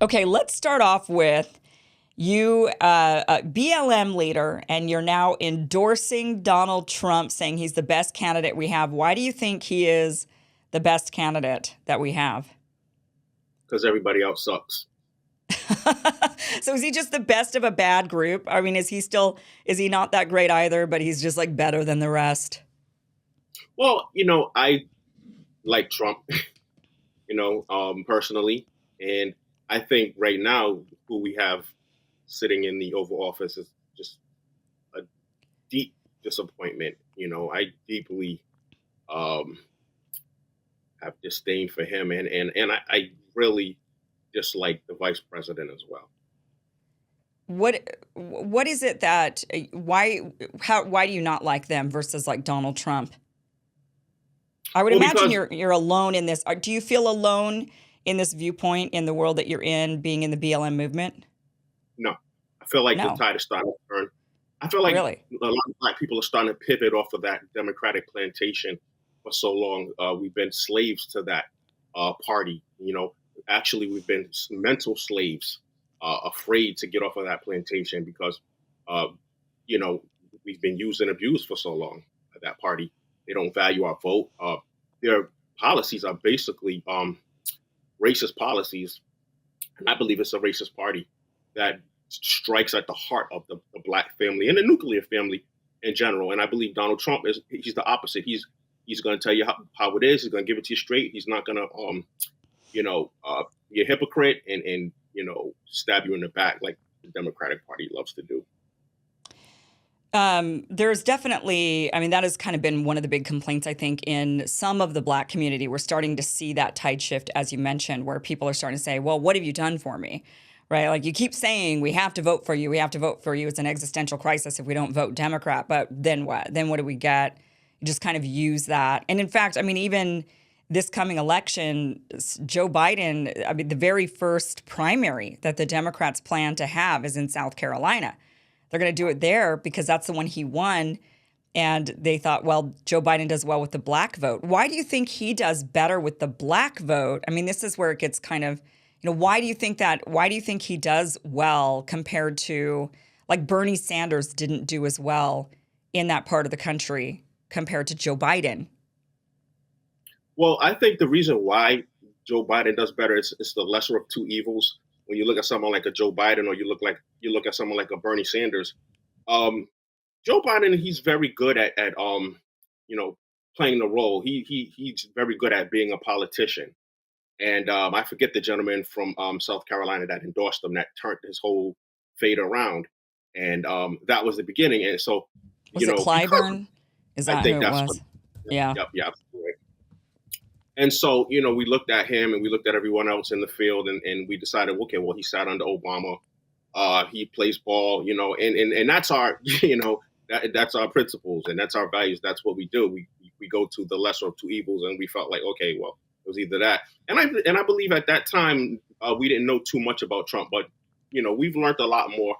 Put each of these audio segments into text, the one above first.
Okay, let's start off with you, a BLM leader, and you're now endorsing Donald Trump, saying he's the best candidate we have. Why do you think he is the best candidate that we have? because everybody else sucks. So is he just the best of a bad group? I mean, is he not that great either, but he's just like better than the rest? Well, I like Trump, personally, and I think right now who we have sitting in the Oval Office is just a deep disappointment. I deeply um, have disdain for him, and I really dislike the vice president as well. What is it that why do you not like them versus like Donald Trump? I would Well, imagine because you're alone in this. Do you feel alone in this viewpoint in the world that you're in, being in the BLM movement? no, I feel like the No, tide is starting to turn. I feel like really. a lot of black people are starting to pivot off of that Democratic plantation for so long. We've been slaves to that party. Actually, we've been mental slaves, afraid to get off of that plantation because, uh, you know, we've been used and abused for so long at that party. They don't value our vote. Their policies are basically racist policies, and I believe it's a racist party that strikes at the heart of the black family and the nuclear family in general. And I believe Donald Trump he's the opposite. He's going to tell you how it is. He's going to give it to you straight. He's not going to be a hypocrite and stab you in the back like the Democratic Party loves to do. There's definitely, I mean, that has kind of been one of the big complaints, I think, in some of the black community. We're starting to see that tide shift, as you mentioned, where people are starting to say, well, what have you done for me? Right? Like you keep saying, we have to vote for you. We have to vote for you. It's an existential crisis if we don't vote Democrat. But then what? Then what do we get? You just kind of use that. And in fact, I mean, even this coming election, Joe Biden, I mean, the very first primary that the Democrats plan to have is in South Carolina. They're going to do it there because that's the one he won. And they thought, well, Joe Biden does well with the black vote. Why do you think he does better with the black vote? I mean, this is where it gets kind of, why do you think that? Why do you think he does well compared to like Bernie Sanders didn't do as well in that part of the country compared to Joe Biden? Well, I think the reason why Joe Biden does better is the lesser of two evils. When you look at someone like a Joe Biden, or you look at someone like a Bernie Sanders, um, Joe Biden, he's very good at you know playing the role. He's very good at being a politician. And I forget the gentleman from South Carolina that endorsed him that turned his whole fate around, and that was the beginning. And so, Was it because Clyburn? Is I that who think it that's was? what, Yeah. yep, yep. And so, we looked at him and we looked at everyone else in the field, and we decided, okay, well, he sat under Obama. He plays ball, and that's our, that's our principles and that's our values. That's what we do. We go to the lesser of two evils, and we felt like, okay, well, it was either that. And I believe at that time, we didn't know too much about Trump, but, we've learned a lot more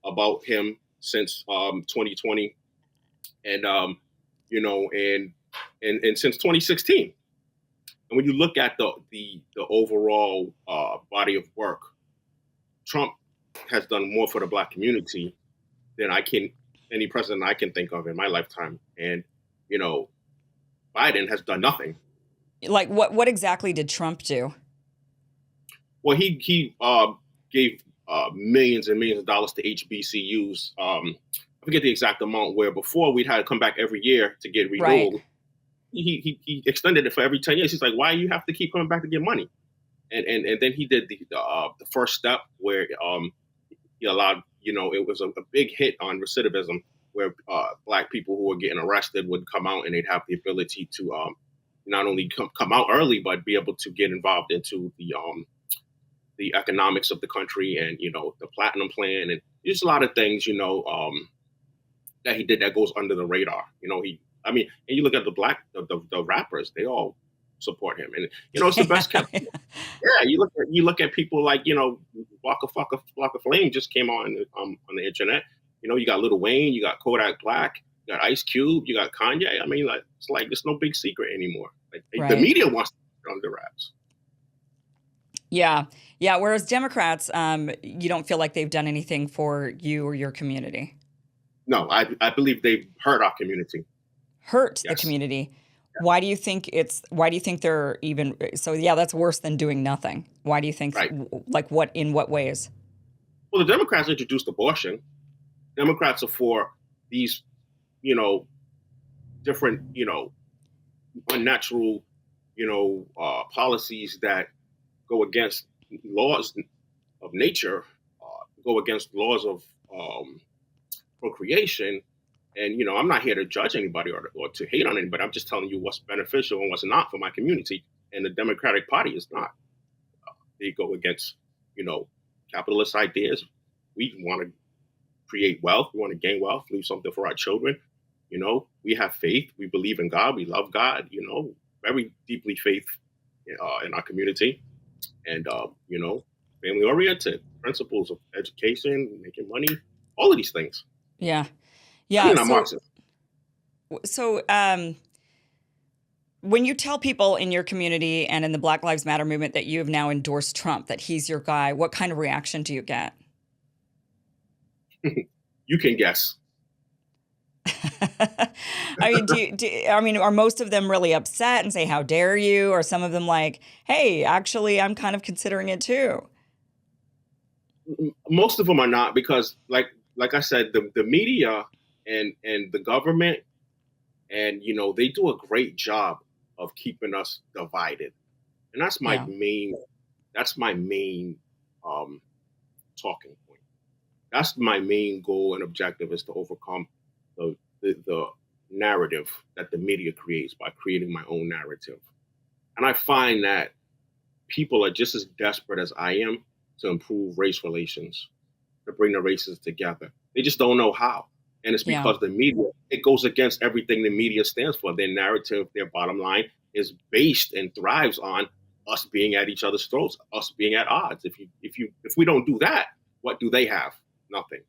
about him since 2020 and, and since 2016. And when you look at the overall body of work, Trump has done more for the black community than any president I can think of in my lifetime. And you know, Biden has done nothing. Like what exactly did Trump do? Well, he gave millions and millions of dollars to HBCUs. I forget the exact amount. Where before we'd had to come back every year to get Right. renewal. He extended it for every 10 years. He's like, why you have to keep coming back to get money? And then he did the first step where he allowed, it was a big hit on recidivism, where black people who were getting arrested would come out and they'd have the ability to not only come out early but be able to get involved into the economics of the country, and the platinum plan, and there's a lot of things that he did that goes under the radar. I mean, and you look at the rappers, they all support him, and it's the best kept. Yeah, you look at people like Waka Flame just came on the internet. You got Lil Wayne, you got Kodak Black, you got Ice Cube, you got Kanye. I mean, like it's no big secret anymore. Like the Right. media wants to put it under wraps. Yeah. Yeah. Whereas Democrats, you don't feel like they've done anything for you or your community. No, I believe they hurt our community. Hurt the Yes. community. Why do you think they're even, so yeah, that's worse than doing nothing. Why do you think, Right. like what, in what ways? Well, the Democrats introduced abortion. Democrats are for these, you know, different, unnatural, policies that go against laws of nature, go against laws of procreation. And I'm not here to judge anybody or to hate on anybody. I'm just telling you what's beneficial and what's not for my community. And the Democratic Party is not. They go against, you know, capitalist ideas. We want to create wealth. We want to gain wealth, leave something for our children. We have faith. We believe in God. We love God. Very deeply faith in our community, and family oriented principles of education, making money, all of these things. Yeah. I Yeah. mean, I'm Marxist. So, when you tell people in your community and in the Black Lives Matter movement that you have now endorsed Trump, that he's your guy, what kind of reaction do you get? You can guess. I mean, are most of them really upset and say, "How dare you?" Or some of them like, "Hey, actually, I'm kind of considering it too." Most of them are not, because, like I said, the media and the government, and they do a great job of keeping us divided, and Yeah. that's my main um, talking point. That's my main goal and objective, is to overcome the narrative that the media creates by creating my own narrative. And I find that people are just as desperate as I am to improve race relations, to bring the races together. They just don't know how. And it's Yeah. because the media, it goes against everything the media stands for. Their narrative, their bottom line is based and thrives on us being at each other's throats, us being at odds. If we don't do that, what do they have? Nothing.